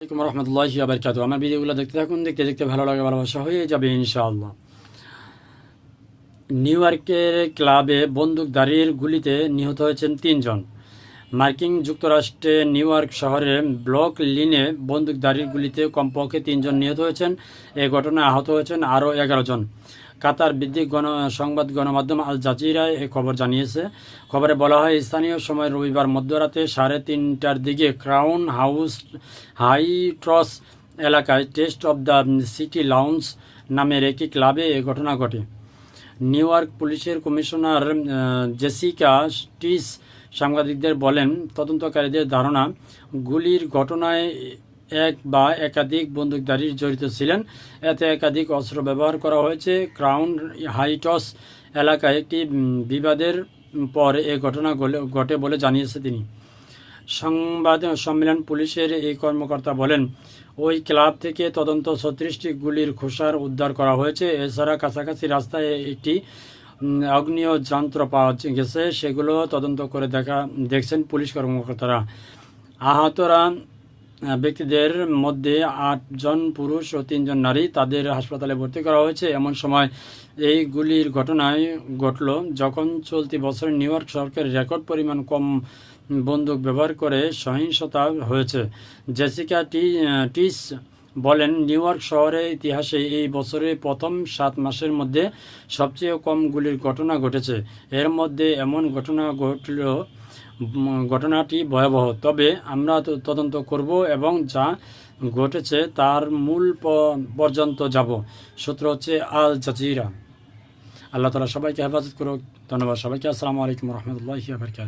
আসসালামু আলাইকুম রহমতুল্লাহি ওয়া বারাকাতুহু। আমার ভিডিওগুলো দেখতে থাকুন, দেখতে দেখতে ভালো লাগে, ভালোবাসা হয়ে যাবে ইনশাআল্লাহ। নিউ ইয়র্কের ক্লাবে বন্দুকধারীর গুলিতে নিহত হয়েছেন ৩ জন। মার্কিন যুক্তরাষ্ট্রে নিউ ইয়র্ক শহরের ব্লক লিনে বন্দুকধারীর গুলিতে কমপক্ষে ৩ জন নিহত হয়েছেন। এ ঘটনায় আহত হয়েছেন আরও ১১ জন। কাতার ভিত্তিক সংবাদ গণমাধ্যম আল জাজিরা এ খবর জানিয়েছে। খবরে বলা হয়, স্থানীয় সময় রবিবার মধ্যরাতে 3:30টার দিকে ক্রাউন হাউস হাইট্রস এলাকায় test of the city lounge নামের একটি ক্লাবে এ ঘটনা ঘটে। নিউ ইয়র্ক পুলিশের কমিশনার জেসিকা টিস সাংবাদিকদের বলেন, তদন্তকারীদের ধারণা গুলির ঘটনায় এক বা একাধিক বন্দুকধারী জড়িত ছিলেন। এতে একাধিক অস্ত্র ব্যবহার করা হয়েছে। ক্রাউন হাইটস এলাকায় একটি বিবাদের পর এ ঘটনা ঘটে বলে জানিয়েছে তিনি। সংবাদ সম্মেলন পুলিশের এই কর্মকর্তা বলেন, ওই ক্লাব থেকে তদন্ত 36টি গুলির খোসার উদ্ধার করা হয়েছে। এছাড়া কাছাকাছি রাস্তায় একটি আগ্নেয় যন্ত্র পাওয়া গেছে, সেগুলো তদন্ত করে দেখছেন পুলিশ কর্মকর্তারা। আহতরা ব্যক্তিদের মধ্যে 8 জন পুরুষ ও 3 জন নারী। তাদের হাসপাতালে ভর্তি করা হয়েছে। এমন সময় এই গুলির ঘটনায় ঘটল যখন চলতি বছর নিউ ইয়র্ক সরকার রেকর্ড পরিমাণ কম বন্দুক ব্যবহার করে সহিংসতা হয়েছে। জেসিকা টিস বলেন, নিউ ইয়র্ক শহরের ইতিহাসে এই বছরের প্রথম 7 মাসের মধ্যে সবচেয়ে কম গুলির ঘটনা ঘটেছে। এর মধ্যে এমন ঘটনা ঘটল, ঘটনাটি ভয়াবহ। তবে আমরা তদন্ত করব এবং যা ঘটেছে তার মূল পর্যন্ত যাব। সূত্র হচ্ছে আল জাজিরা। আল্লাহ তাআলা সবাইকে হেফাজত করুক। ধন্যবাদ সবাইকে। আসসালামু আলাইকুম রহমতুল্লাহি ওয়া বারাকাতুহু।